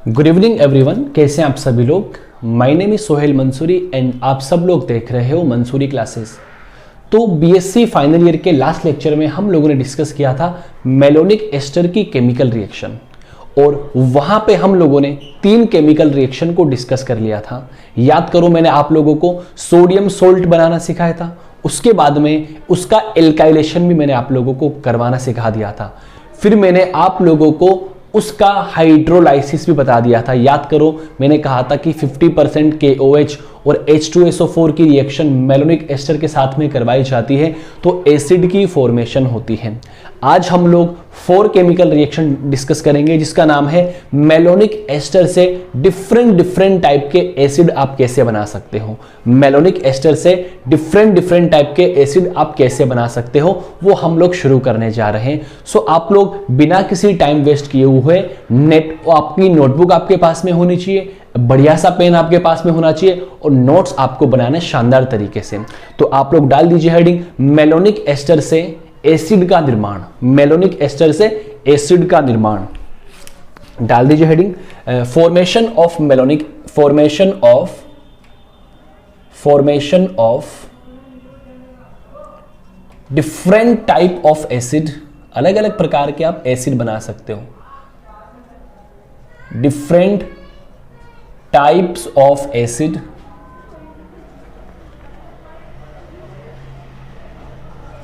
Good evening everyone, कैसे हैं आप सभी लोग। My name is Sohel Mansuri and आप सब लोग देख रहे हो मंसूरी क्लासेस। तो बीएससी फाइनल ईयर के लास्ट लेक्चर में हम लोगों ने डिस्कस किया था मेलोनिक एस्टर की केमिकल रिएक्शन, और वहां पे हम लोगों ने 3 केमिकल रिएक्शन को डिस्कस कर लिया था। याद करो, मैंने आप लोगों को सोडियम सोल्ट बनाना सिखाया था, उसके बाद में उसका एल्काइलेशन भी मैंने आप लोगों को करवाना सिखा दिया था। फिर मैंने आप लोगों को उसका हाइड्रोलाइसिस भी बता दिया था। याद करो, मैंने कहा था कि 50% KOH और H2SO4 की रिएक्शन मेलोनिक एस्टर के साथ में करवाई जाती है तो एसिड की फॉर्मेशन होती है। आज हम लोग 4 केमिकल रिएक्शन डिस्कस करेंगे जिसका नाम है मेलोनिक एस्टर से डिफरेंट टाइप के एसिड आप कैसे बना सकते हो। मेलोनिक एस्टर से डिफरेंट टाइप के एसिड आप कैसे बना सकते हो वो हम लोग शुरू करने जा रहे हैं। सो आप लोग बिना किसी टाइम वेस्ट किए हुए आपकी नोटबुक आपके पास में होनी चाहिए, बढ़िया सा पेन आपके पास में होना चाहिए और नोट्स आपको बनाने शानदार तरीके से। तो आप लोग डाल दीजिए हेडिंग मेलोनिक एस्टर से एसिड का निर्माण। मेलोनिक एस्टर से एसिड का निर्माण डाल दीजिए heading. Formation of different type of acid. अलग अलग प्रकार के आप एसिड बना सकते हो। Different types of acid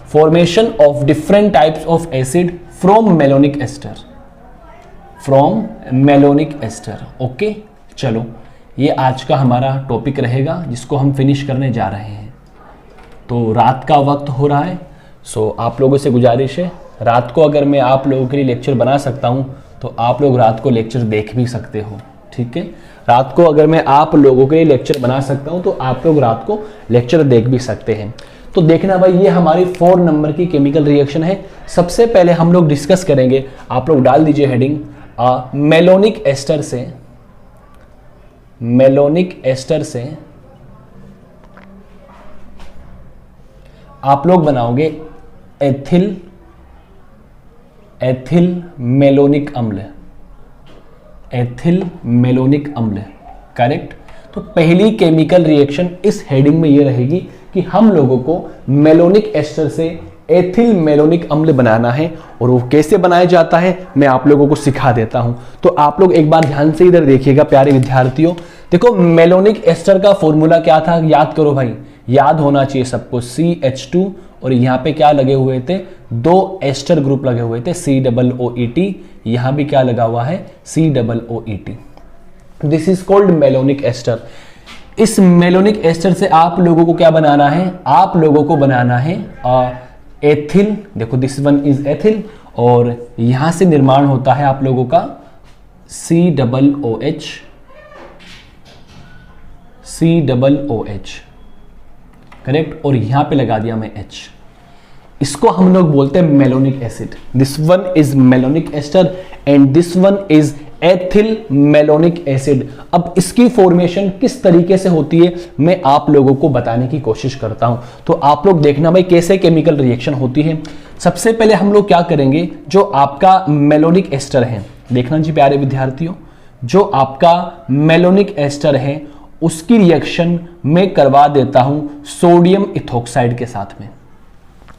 formation of different types of acid from malonic ester. Okay, चलो ये आज का हमारा टॉपिक रहेगा जिसको हम फिनिश करने जा रहे हैं। तो रात का वक्त हो रहा है, सो आप लोगों से गुजारिश है, रात को अगर मैं आप लोगों के लिए लेक्चर बना सकता हूं तो आप लोग रात को लेक्चर देख भी सकते हो। ठीक है, रात को अगर मैं आप लोगों के लिए लेक्चर बना सकता हूं तो आप लोग रात को लेक्चर देख भी सकते हैं। तो देखना भाई, ये हमारी 4 नंबर की केमिकल रिएक्शन है। सबसे पहले हम लोग डिस्कस करेंगे, आप लोग डाल दीजिए हेडिंग मेलोनिक एस्टर से आप लोग बनाओगे एथिल मेलोनिक अम्ल। करेक्ट। तो पहली केमिकल रिएक्शन इस हेडिंग में ये रहेगी कि हम लोगों को मेलोनिक एस्टर से एथिल मेलोनिक अम्ल बनाना है, और वो कैसे बनाया जाता है मैं आप लोगों को सिखा देता हूं। तो आप लोग एक बार ध्यान से इधर देखिएगा प्यारे विद्यार्थियों। देखो, मेलोनिक एस्टर का फॉर्मूला क्या था, याद करो भाई, याद होना चाहिए सबको। CH2 और यहाँ पे क्या लगे हुए थे, 2 एस्टर ग्रुप लगे हुए थे, COOET। यहां भी क्या लगा हुआ है, COOET। This is called malonic ester. इस मेलोनिक एस्टर से आप लोगों को क्या बनाना है, आप लोगों को बनाना है एथिल। देखो, दिस वन इज एथिल, और यहां से निर्माण होता है आप लोगों का COOH। करेक्ट। और यहां पे लगा दिया मैं H। इसको हम लोग बोलते हैं malonic acid. This one is malonic ester and this one is ethyl malonic acid. अब इसकी फॉर्मेशन किस तरीके से होती है मैं आप लोगों को बताने की कोशिश करता हूं। तो आप लोग देखना भाई कैसे केमिकल रिएक्शन होती है। सबसे पहले हम लोग क्या करेंगे, जो आपका मेलोनिक एस्टर है, देखना जी प्यारे विद्यार्थियों, जो आपका मेलोनिक एस्टर है उसकी रिएक्शन मैं करवा देता हूं सोडियम इथोक्साइड के साथ में।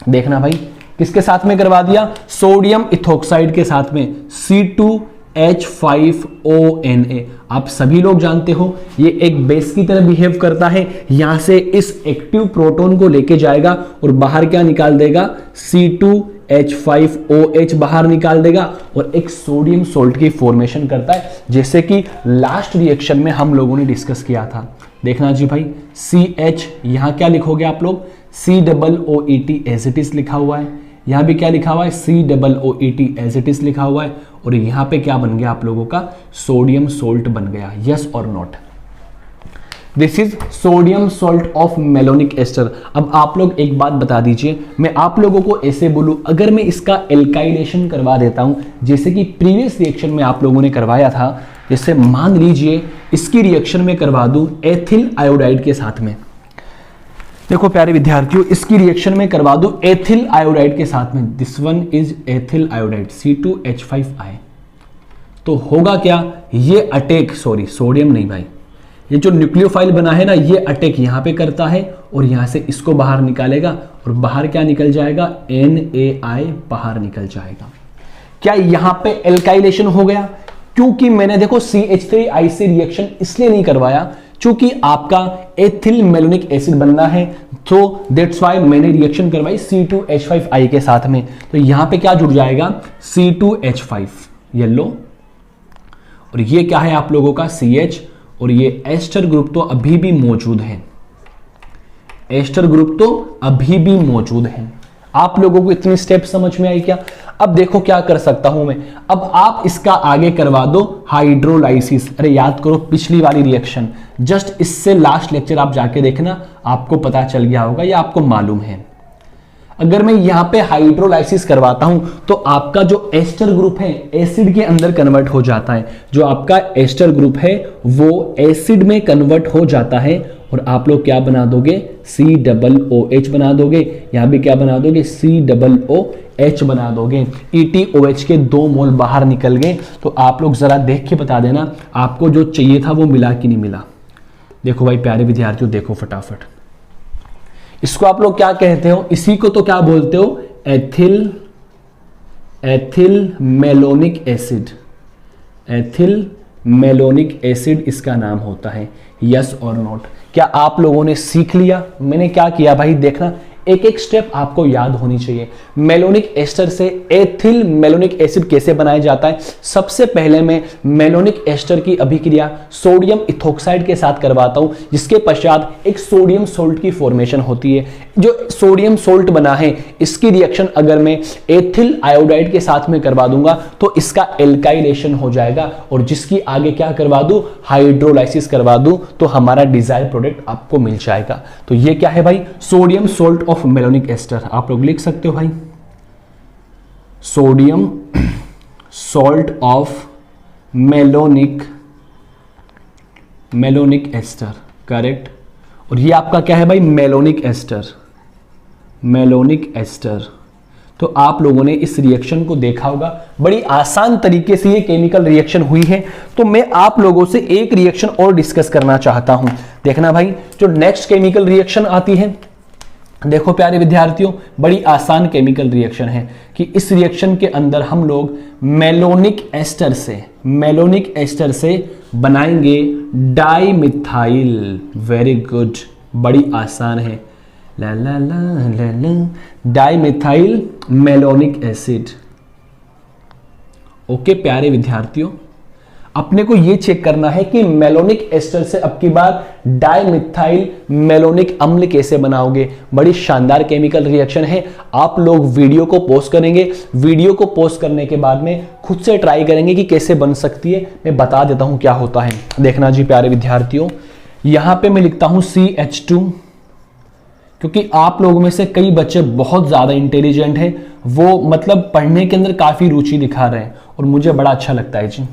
देखना भाई, किसके साथ में करवा दिया, सोडियम इथोक्साइड के साथ में, C2H5ONA। आप सभी लोग जानते हो ये एक बेस की तरह बिहेव करता है। यहां से इस एक्टिव प्रोटॉन को लेके जाएगा और बाहर क्या निकाल देगा, C2H5OH बाहर निकाल देगा और एक सोडियम सोल्ट की फॉर्मेशन करता है, जैसे कि लास्ट रिएक्शन में हम लोगों ने डिस्कस किया था। देखना जी भाई, CH यहां क्या लिखोगे आप लोग, COOET एज इट इज लिखा हुआ है। यहां भी क्या लिखा हुआ है, COOET एज इट इज लिखा हुआ है, और यहां पे क्या बन गया आप लोगों का, सोडियम सोल्ट बन गया। यस और not, this is sodium salt of malonic ester. अब आप लोग एक बात बता दीजिए, मैं आप लोगों को ऐसे बोलूं, अगर मैं इसका एल्काइलेशन करवा देता हूं जैसे कि प्रीवियस रिएक्शन में आप लोगों ने करवाया था, जैसे मान लीजिए इसकी रिएक्शन में करवा दूं एथिल आयोडाइड के साथ में। देखो प्यारे विद्यार्थियों, इसकी रिएक्शन में करवा दूं एथिल आयोडाइड के साथ में। This one is ethyl iodide, C2H5I। तो होगा क्या, ये अटैक, सॉरी सोडियम नहीं भाई, ये जो न्यूक्लियोफाइल बना है ना, ये अटैक यहां पे करता है और यहां से इसको बाहर निकालेगा और बाहर क्या निकल जाएगा, NaI बाहर निकल जाएगा। क्या यहां पे एल्काइलेशन हो गया? क्योंकि मैंने देखो CH3I से रिएक्शन इसलिए नहीं करवाया क्योंकि आपका एथिल मेलोनिक एसिड बनना है, तो दैट्स वाई मैंने रिएक्शन करवाई C2H5I के साथ में। तो यहां पे क्या जुड़ जाएगा, C2H5 येलो, और ये क्या है आप लोगों का CH, और ये एस्टर ग्रुप तो अभी भी मौजूद है, एस्टर ग्रुप तो अभी भी मौजूद है। आप लोगों को इतनी स्टेप समझ में आई क्या? अब देखो क्या कर सकता हूं मैं, अब आप इसका आगे करवा दो हाइड्रोलाइसिस। अरे याद करो पिछली वाली रिएक्शन, जस्ट इससे लास्ट लेक्चर आप जाके देखना, आपको पता चल गया होगा या आपको मालूम है। अगर मैं यहां पे हाइड्रोलाइसिस करवाता हूं तो आपका जो एस्टर ग्रुप है एसिड के अंदर कन्वर्ट हो जाता है, जो आपका एस्टर ग्रुप है वो एसिड में कन्वर्ट हो जाता है और आप लोग क्या बना दोगे, COOH बना दोगे, यहां भी क्या बना दोगे, COOH बना दोगे। ETOH के 2 मोल बाहर निकल गए। तो आप लोग जरा देख के बता देना आपको जो चाहिए था वो मिला कि नहीं मिला। देखो भाई प्यारे विद्यार्थियों, देखो फटाफट, इसको आप लोग क्या कहते हो, इसी को तो क्या बोलते हो, ethyl malonic acid, ethyl malonic acid इसका नाम होता है। यस और नोट? क्या आप लोगों ने सीख लिया? मैंने क्या किया भाई, देखना एक एक स्टेप आपको याद होनी चाहिए। मेलोनिक एस्टर से एथिल मेलोनिक एसिड कैसे बनाया जाता है? सबसे पहले मैं मेलोनिक एस्टर की अभिक्रिया सोडियम इथोक्साइड के साथ करवाता हूं, जिसके पश्चात एक सोडियम सोल्ट की फॉर्मेशन होती है। जो सोडियम सोल्ट बना है इसकी रिएक्शन अगर मैं एथिल आयोडाइड के साथ में करवा दूंगा तो इसका एल्काइलेशन हो जाएगा, और जिसकी आगे क्या करवा दूं, हाइड्रोलाइसिस करवा दूं, तो हमारा डिजायर प्रोडक्ट आपको मिल जाएगा। तो ये क्या है भाई, sodium salt of malonic ester. आप लोग लिख सकते हो भाई, sodium salt of malonic ester, correct. और ये आपका क्या है भाई, मेलोनिक एस्टर, मेलोनिक एस्टर। तो आप लोगों ने इस रिएक्शन को देखा होगा, बड़ी आसान तरीके से ये केमिकल रिएक्शन हुई है। तो मैं आप लोगों से एक रिएक्शन और डिस्कस करना चाहता हूं। देखना भाई, जो नेक्स्ट केमिकल रिएक्शन आती है, देखो प्यारे विद्यार्थियों, बड़ी आसान केमिकल रिएक्शन है कि इस रिएक्शन के अंदर हम लोग मेलोनिक एस्टर से बनाएंगे डाइमिथाइल। वेरी गुड, बड़ी आसान है, ला ला ला ला ला, डाइमिथाइल मेलोनिक एसिड। ओके प्यारे विद्यार्थियों, अपने को यह चेक करना है कि मेलोनिक एस्टर से अब की बार डाइमिथाइल मेलोनिक अम्ल कैसे बनाओगे। बड़ी शानदार केमिकल रिएक्शन है। आप लोग वीडियो को पॉज करेंगे, वीडियो को पॉज करने के बाद में खुद से ट्राई करेंगे कि कैसे बन सकती है। मैं बता देता हूं क्या होता है। देखना जी प्यारे विद्यार्थियों, यहां पे मैं लिखता हूं CH2, क्योंकि आप लोगों में से कई बच्चे बहुत ज्यादा इंटेलिजेंट हैं, वो मतलब पढ़ने के अंदर काफी रुचि दिखा रहे हैं और मुझे बड़ा अच्छा लगता है जी।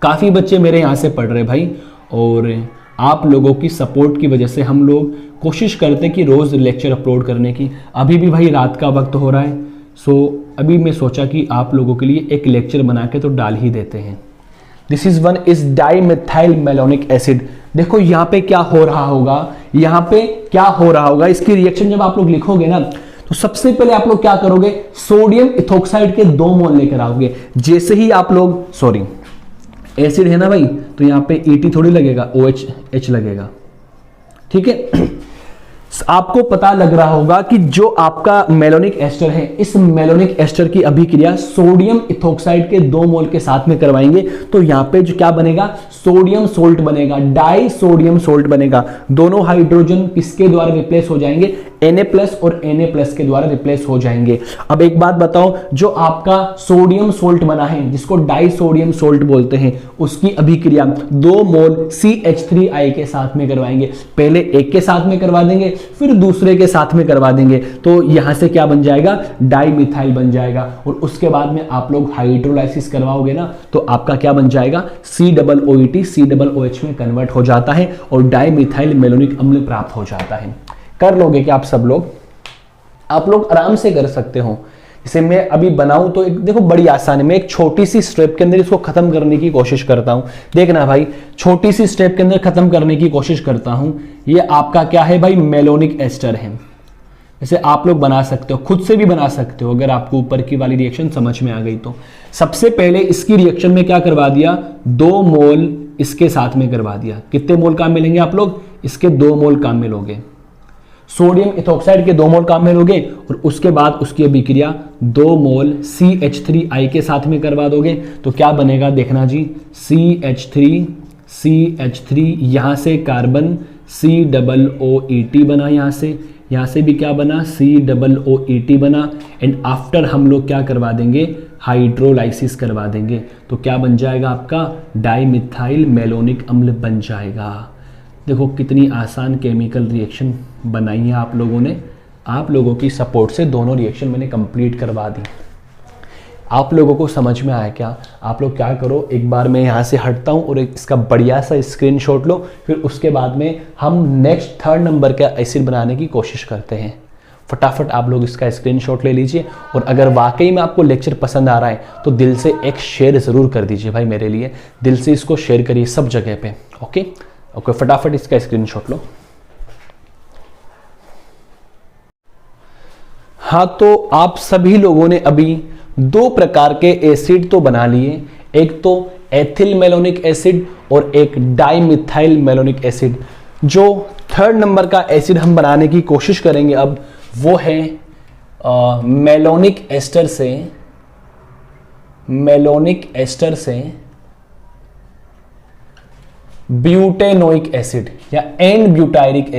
काफ़ी बच्चे मेरे यहाँ से पढ़ रहे भाई, और आप लोगों की सपोर्ट की वजह से हम लोग कोशिश करते हैं कि रोज़ लेक्चर अपलोड करने की। अभी भी भाई रात का वक्त हो रहा है, सो अभी मैं सोचा कि आप लोगों के लिए एक लेक्चर बना के तो डाल ही देते हैं। This is one is dimethyl malonic acid. देखो यहाँ पे क्या हो रहा होगा, यहाँ पे क्या हो रहा होगा, इसकी रिएक्शन जब आप लोग लिखोगे ना, तो सबसे पहले आप लोग क्या करोगे, सोडियम इथोक्साइड के 2 मोल लेकर आओगे। जैसे ही आप लोग, सॉरी एसिड है ना भाई, तो यहां पे ET थोड़ी लगेगा, OH लगेगा, ठीक है। आपको पता लग रहा होगा कि जो आपका मेलोनिक एस्टर है, इस मेलोनिक एस्टर की अभिक्रिया सोडियम इथोक्साइड के 2 मोल के साथ में करवाएंगे, तो यहां पे जो क्या बनेगा, सोडियम सोल्ट बनेगा, डाई सोडियम सोल्ट बनेगा। दोनों हाइड्रोजन किसके द्वारा रिप्लेस हो जाएंगे, Na+ और Na+ के द्वारा रिप्लेस हो जाएंगे। अब एक बात बताओ, जो आपका सोडियम सोल्ट बना है, जिसको डाई सोडियम सोल्ट बोलते हैं, उसकी अभिक्रिया 2 मोल CH3I के साथ में करवाएंगे। पहले एक के साथ में करवा देंगे, फिर दूसरे के साथ में करवा देंगे, तो यहां से क्या बन जाएगा, डाइमिथाइल बन जाएगा। और उसके बाद में आप लोग हाइड्रोलाइसिस करवाओगे ना, तो आपका क्या बन जाएगा, COOT COOH में कन्वर्ट हो जाता है और डाइमिथाइल मेलोनिक अम्ल प्राप्त हो जाता है। कर लोगे क्या आप सब लोग? आप लोग आराम से कर सकते हो। इसे मैं अभी बनाऊं तो देखो बड़ी आसान है, मैं एक छोटी सी स्टेप के अंदर इसको खत्म करने की कोशिश करता हूं। देखना भाई, छोटी सी स्टेप के अंदर खत्म करने की कोशिश करता हूं। ये आपका क्या है भाई, मेलोनिक एस्टर है। इसे आप लोग बना सकते हो, खुद से भी बना सकते हो अगर आपको ऊपर की वाली रिएक्शन समझ में आ गई तो। सबसे पहले इसकी रिएक्शन में क्या करवा दिया, 2 मोल इसके साथ में करवा दिया। कितने मोल काम में लेंगे आप लोग, इसके 2 मोल काम में लोगे। सोडियम इथोक्साइड के 2 मोल काम में लोगे और उसके बाद उसकी अभिक्रिया 2 मोल CH3I के साथ में करवा दोगे तो क्या बनेगा देखना जी, CH3 यहां से कार्बन COOET बना, यहां से भी क्या बना, COOET बना। एंड आफ्टर हम लोग क्या करवा देंगे, हाइड्रोलाइसिस करवा देंगे तो क्या बन जाएगा आपका, डाइमिथाइल मेलोनिक अम्ल बन जाएगा। देखो कितनी आसान केमिकल रिएक्शन बनाई है आप लोगों ने। आप लोगों की सपोर्ट से दोनों रिएक्शन मैंने कंप्लीट करवा दी। आप लोगों को समझ में आया क्या? आप लोग क्या करो, एक बार मैं यहाँ से हटता हूँ और इसका बढ़िया सा स्क्रीनशॉट लो, फिर उसके बाद में हम नेक्स्ट 3rd नंबर का एसिड बनाने की कोशिश करते हैं। फटाफट आप लोग इसका स्क्रीनशॉट ले लीजिए और अगर वाकई में आपको लेक्चर पसंद आ रहा है तो दिल से एक शेयर ज़रूर कर दीजिए भाई मेरे लिए, दिल से इसको शेयर करिए सब जगह पे। ओके, फटाफट इसका स्क्रीनशॉट लो। हाँ, तो आप सभी लोगों ने अभी 2 प्रकार के एसिड तो बना लिए, एक तो एथिल मेलोनिक एसिड और एक डाइमिथाइल मेलोनिक एसिड। जो 3rd नंबर का एसिड हम बनाने की कोशिश करेंगे अब वो है मेलोनिक एस्टर से ब्यूटेनोइक एसिड या एन ब्यूटायरिक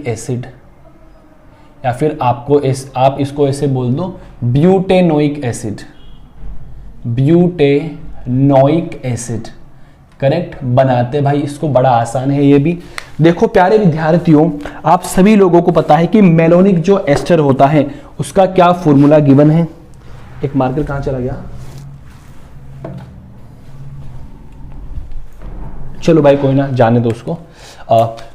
एसिड, या फिर आप इसको ऐसे बोल दो ब्यूटेनोइक एसिड। करेक्ट बनाते भाई, इसको बड़ा आसान है ये भी। देखो प्यारे विद्यार्थियों, आप सभी लोगों को पता है कि मेलोनिक जो एस्टर होता है उसका क्या फॉर्मूला गिवन है। एक मार्कर कहां चला गया, चलो भाई कोई ना, जाने दो उसको।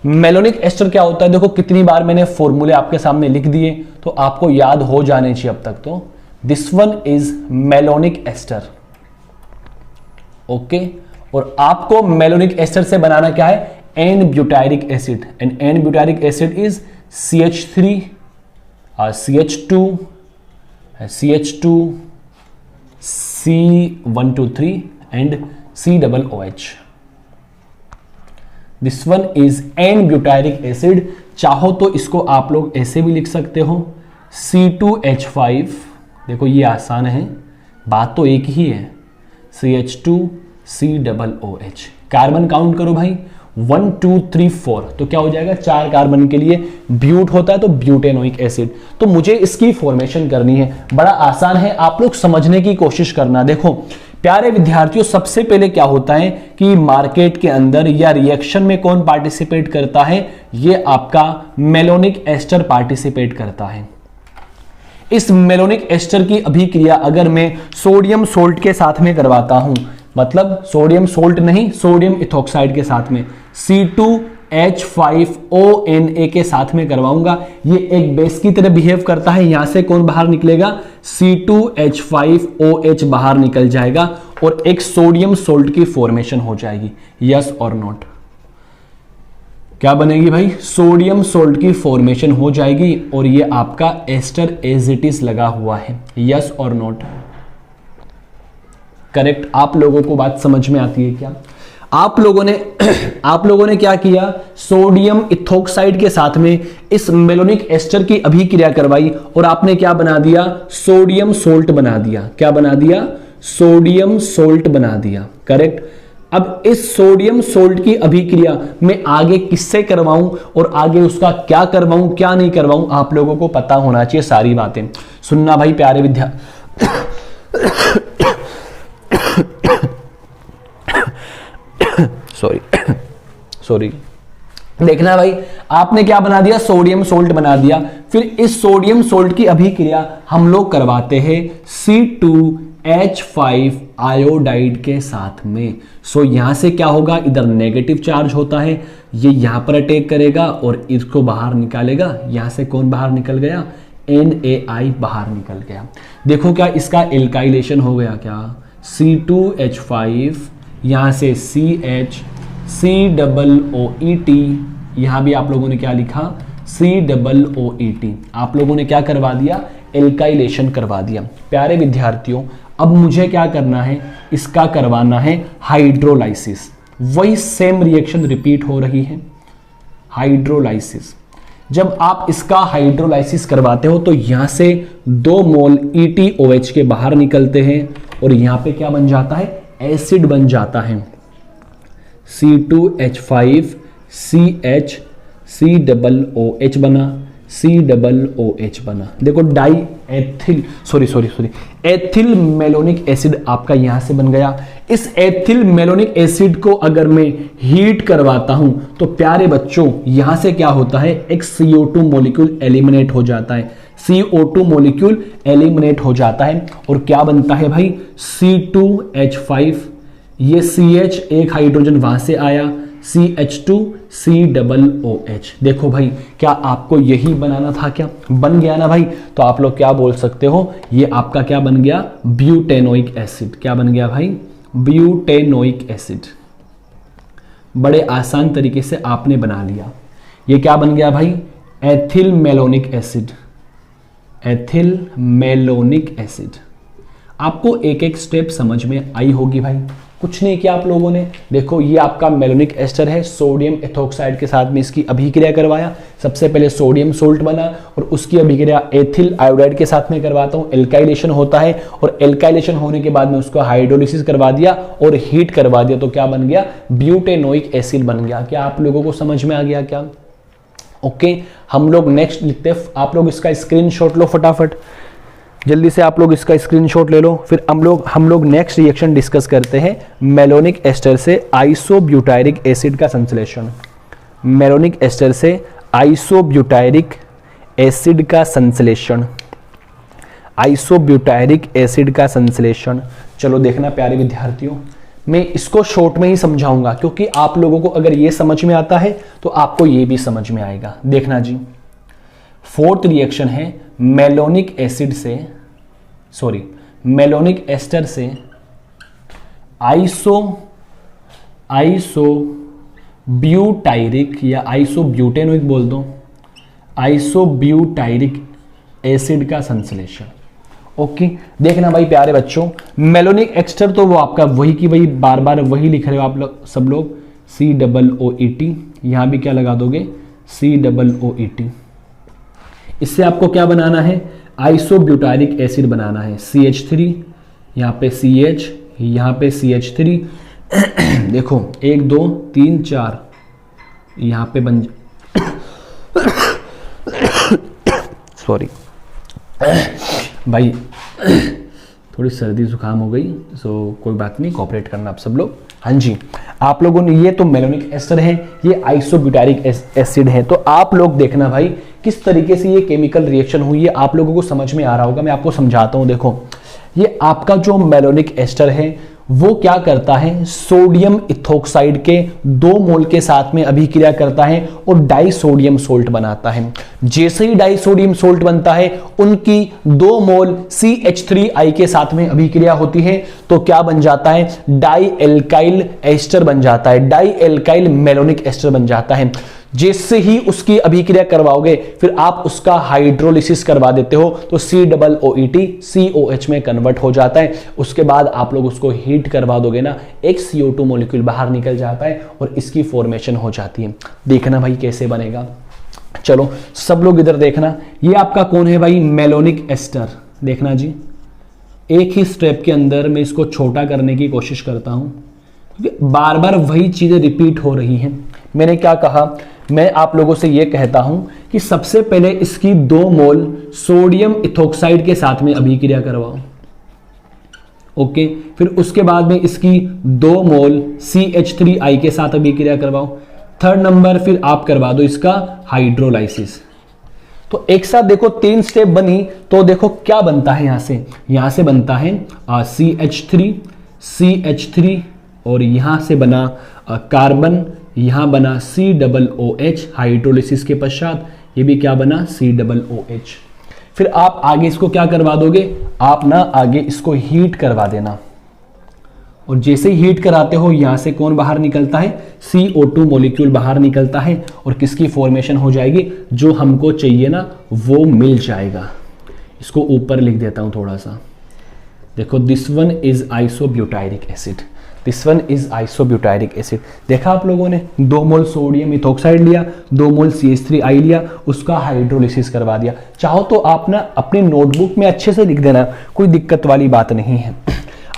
मेलोनिक एस्टर क्या होता है, देखो कितनी बार मैंने फॉर्मूले आपके सामने लिख दिए तो आपको याद हो जाने चाहिए अब तक तो। This one is malonic ester, okay. और आपको मेलोनिक एस्टर से बनाना क्या है, n butyric acid, and n butyric acid is CH3 CH2 C123 and COOH। This one is n butyric acid. चाहो तो इसको आप लोग ऐसे भी लिख सकते हो C2H5, देखो ये आसान है, बात तो एक ही है, CH2COOH। कार्बन काउंट करो भाई, 1 2 3 4, तो क्या हो जाएगा, 4 कार्बन के लिए ब्यूट होता है तो ब्यूटेनोइक एसिड। तो मुझे इसकी फॉर्मेशन करनी है, बड़ा आसान है, आप लोग समझने की कोशिश करना। देखो प्यारे विद्यार्थियों, सबसे पहले क्या होता है कि मार्केट के अंदर या रिएक्शन में कौन पार्टिसिपेट करता है, ये आपका मेलोनिक एस्टर पार्टिसिपेट करता है। इस मेलोनिक एस्टर की अभिक्रिया अगर मैं सोडियम सोल्ट के साथ में करवाता हूं, मतलब सोडियम सोल्ट नहीं, सोडियम इथोक्साइड के साथ में C2H5ONA के साथ में करवाऊंगा, ये एक बेस की तरह बिहेव करता है। यहां से कौन बाहर निकलेगा, C2H5OH बाहर निकल जाएगा और एक सोडियम सोल्ट की फॉर्मेशन हो जाएगी। यस और नॉट, क्या बनेगी भाई, सोडियम सोल्ट की फॉर्मेशन हो जाएगी और ये आपका एस्टर एज इट इज लगा हुआ है। यस और नॉट, करेक्ट। आप लोगों को बात समझ में आती है क्या? आप लोगों ने क्या किया, सोडियम इथोक्साइड के साथ में इस मेलोनिक एस्टर की अभिक्रिया करवाई और आपने क्या बना दिया, सोडियम सोल्ट बना दिया। क्या बना दिया, सोडियम सोल्ट बना दिया, करेक्ट। अब इस सोडियम सोल्ट की अभिक्रिया मैं आगे किससे करवाऊं और आगे उसका क्या करवाऊं क्या नहीं करवाऊं, आप लोगों को पता होना चाहिए सारी बातें। सुनना भाई प्यारे विद्या सॉरी देखना भाई, आपने क्या बना दिया, सोडियम सोल्ट बना दिया। फिर इस सोडियम सोल्ट की अभिक्रिया हम लोग करवाते हैं H5 आयोडाइड के साथ में। सो यहां से क्या होगा, इधर नेगेटिव चार्ज होता है, ये यहां पर अटैक करेगा और इसको बाहर निकालेगा। यहां से कौन बाहर निकल गया, NaI बाहर निकल गया। देखो क्या इसका एल्काइलेशन हो गया, क्या C2H5, यहां से CH, COOET, यहां भी आप लोगों ने क्या लिखा, COOET। आप लोगों ने क्या करवा दिया, एल्काइलेशन करवा दिया। प्यारे विद्यार्थियों, अब मुझे क्या करना है, इसका करवाना है हाइड्रोलाइसिस। वही सेम रिएक्शन रिपीट हो रही है, हाइड्रोलाइसिस। जब आप इसका हाइड्रोलाइसिस करवाते हो तो यहां से 2 मोल ETOH के बाहर निकलते हैं और यहां पे क्या बन जाता है, एसिड बन जाता है। C2H5 CH COOH बना, COOH बना। देखो die ethyl ethyl malonic acid आपका यहां से बन गया। इस एथिल मेलोनिक एसिड को अगर मैं हीट करवाता हूं तो प्यारे बच्चों यहां से क्या होता है, एक CO2 मॉलिक्यूल एलिमिनेट हो जाता है, CO2 मॉलिक्यूल एलिमिनेट हो जाता है और क्या बनता है भाई, C2H5, ये CH एक हाइड्रोजन वहां से आया, CH2 COOH। देखो भाई क्या आपको यही बनाना था, क्या बन गया ना भाई। तो आप लोग क्या बोल सकते हो, ये आपका क्या बन गया, ब्यूटेनोइक एसिड। क्या बन गया भाई, ब्यूटेनोइक एसिड। बड़े आसान तरीके से आपने बना लिया। ये क्या बन गया भाई, ethyl malonic acid, ethyl malonic acid. आपको एक एक स्टेप समझ में आई होगी भाई, कुछ नहीं किया आप लोगों ने। देखो ये आपका मेलोनिक एस्टर है, सोडियम एथोक्साइड के साथ में इसकी अभिक्रिया करवाया। सबसे पहले सोडियम सोल्ट बना और उसकी अभिक्रिया एथिल आयोडाइड के साथ में करवाता हूँ, एल्काइलेशन होता है और एल्काइलेशन होने के बाद में उसको हाइड्रोलिसिस करवा दिया और हीट करवा दिया तो क्या बन गया, ब्यूटेनोइक एसिड बन गया। क्या आप लोगों को समझ में आ गया क्या? ओके, हम लोग नेक्स्ट लिखते हैं। आप लोग इसका स्क्रीनशॉट लो फटाफट, जल्दी से आप लोग इसका स्क्रीनशॉट ले लो। फिर हम लोग नेक्स्ट रिएक्शन डिस्कस करते हैं, मेलोनिक एस्टर से आइसोब्यूटायरिक एसिड का संश्लेषण। मेलोनिक एस्टर से आइसोब्यूटायरिक एसिड का संश्लेषण, आइसोब्यूटायरिक एसिड का संश्लेषण। चलो देखना प्यारे विद्यार्थियों, मैं इसको शॉर्ट में ही समझाऊंगा क्योंकि आप लोगों को अगर ये समझ में आता है तो आपको ये भी समझ में आएगा। देखना जी, फोर्थ रिएक्शन है मेलोनिक एसिड से, मेलोनिक एस्टर से आइसोब्यूटायरिक या आइसोब्यूटेनोइक बोल दो, आइसोब्यूटायरिक एसिड का संश्लेषण। ओके, देखना भाई प्यारे बच्चों, मेलोनिक एस्टर तो वो आपका वही की वही, बार बार वही लिख रहे हो आप लोग सब लोग, COOET। यहां भी क्या लगा दोगे, COOET। इससे आपको क्या बनाना है, आइसोब्यूटायरिक एसिड बनाना है। CH3, यहाँ पे CH, यहाँ पे CH3। देखो 1 2 3 4 यहाँ पे बन सॉरी भाई थोड़ी सर्दी जुकाम हो गई, सो कोई बात नहीं, कोऑपरेट करना आप सब लोग। हाँ जी, आप लोगों ने, ये तो मेलोनिक एस्टर है, ये आइसोब्यूटायरिक एसिड है। तो आप लोग देखना भाई किस तरीके से ये केमिकल रिएक्शन हुई है, आप लोगों को समझ में आ रहा होगा। मैं आपको समझाता हूं। देखो ये आपका जो मेलोनिक एस्टर है वो क्या करता है, सोडियम इथोक्साइड के 2 मोल के साथ में अभिक्रिया करता है और डाइसोडियम सोल्ट बनाता है। जैसे ही डाइसोडियम सोल्ट बनता है उनकी 2 मोल CH3I के साथ में अभिक्रिया होती है तो क्या बन जाता है, डाई एल्काइल एस्टर बन जाता है, डाई एल्काइल मेलोनिक एस्टर बन जाता है। जैसे ही उसकी अभिक्रिया करवाओगे फिर आप उसका हाइड्रोलिसिस करवा देते हो तो COOET COH में कन्वर्ट हो जाता है। उसके बाद आप लोग उसको हीट करवा दोगे ना, एक CO2 मॉलिक्यूल बाहर निकल जाता है और इसकी फॉर्मेशन हो जाती है। देखना भाई कैसे बनेगा। चलो सब लोग इधर देखना, ये आपका कौन है भाई, मेलोनिक एस्टर। देखना जी, एक ही स्टेप के अंदर मैं इसको छोटा करने की कोशिश करता हूं क्योंकि बार बार वही चीजें रिपीट हो रही हैं। मैंने क्या कहा, मैं आप लोगों से यह कहता हूं कि सबसे पहले इसकी 2 मोल सोडियम इथोक्साइड के साथ में अभिक्रिया करवाओ। ओके, फिर उसके बाद में इसकी 2 मोल CH3I के साथ अभिक्रिया करवाओ। 3rd नंबर फिर आप करवा दो इसका हाइड्रोलाइसिस। तो एक साथ देखो 3 स्टेप बनी, तो देखो क्या बनता है यहां से बनता है CH3 और यहां से बना कार्बन, यहां बना COOH हाइड्रोलिसिस के पश्चात, ये भी क्या बना COOH। फिर आप आगे इसको क्या करवा दोगे, आप ना आगे इसको हीट करवा देना, और जैसे ही हीट कराते हो यहां से कौन बाहर निकलता है, CO2 मॉलिक्यूल बाहर निकलता है, और किसकी फॉर्मेशन हो जाएगी, जो हमको चाहिए ना वो मिल जाएगा। इसको ऊपर लिख देता हूं थोड़ा सा, देखो this one is isobutyric acid, this one is isobutyric acid. देखा आप लोगों ने 2 मोल सोडियम इथोक्साइड लिया, 2 मोल CH3I लिया, उसका हाइड्रोलिसिस करवा दिया। चाहो तो आप ना अपनी नोटबुक में अच्छे से लिख देना, कोई दिक्कत वाली बात नहीं है।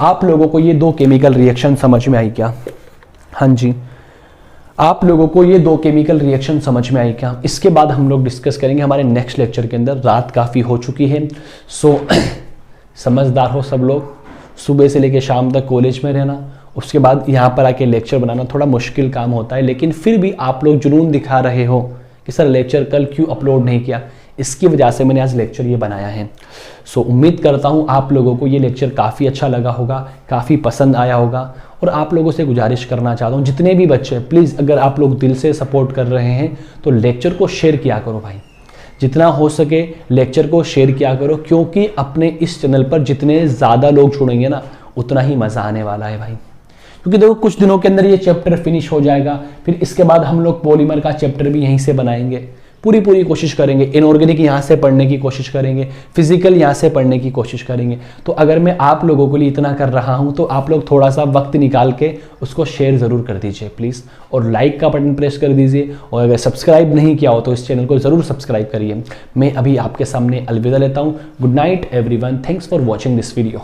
आप लोगों को ये 2 केमिकल रिएक्शन समझ में आई क्या? हाँ जी, आप लोगों को ये 2 केमिकल रिएक्शन समझ में आई क्या? इसके बाद हम लोग डिस्कस करेंगे हमारे नेक्स्ट लेक्चर के अंदर। रात काफ़ी हो चुकी है, सो समझदार हो सब लोग, सुबह से लेकर शाम तक कॉलेज में रहना, उसके बाद यहाँ पर आके लेक्चर बनाना थोड़ा मुश्किल काम होता है, लेकिन फिर भी आप लोग जुनून दिखा रहे हो कि सर लेक्चर कल क्यों अपलोड नहीं किया, इसकी वजह से मैंने आज लेक्चर ये बनाया है। सो उम्मीद करता हूँ आप लोगों को ये लेक्चर काफ़ी अच्छा लगा होगा, काफ़ी पसंद आया होगा, और आप लोगों से गुजारिश करना चाहता हूँ जितने भी बच्चे, प्लीज़ अगर आप लोग दिल से सपोर्ट कर रहे हैं तो लेक्चर को शेयर किया करो भाई, जितना हो सके लेक्चर को शेयर किया करो, क्योंकि अपने इस चैनल पर जितने ज़्यादा लोग छोड़ेंगे ना उतना ही मज़ा आने वाला है भाई। क्योंकि देखो कुछ दिनों के अंदर ये चैप्टर फिनिश हो जाएगा, फिर इसके बाद हम लोग पॉलीमर का चैप्टर भी यहीं से बनाएंगे, पूरी कोशिश करेंगे। इनऑर्गेनिक यहाँ से पढ़ने की कोशिश करेंगे, फिजिकल यहाँ से पढ़ने की कोशिश करेंगे। तो अगर मैं आप लोगों के लिए इतना कर रहा हूँ तो आप लोग थोड़ा सा वक्त निकाल के उसको शेयर ज़रूर कर दीजिए प्लीज़, और लाइक का बटन प्रेस कर दीजिए, और अगर सब्सक्राइब नहीं किया हो तो इस चैनल को ज़रूर सब्सक्राइब करिए। मैं अभी आपके सामने अलविदा लेता हूँ। Good night everyone, thanks for watching this video.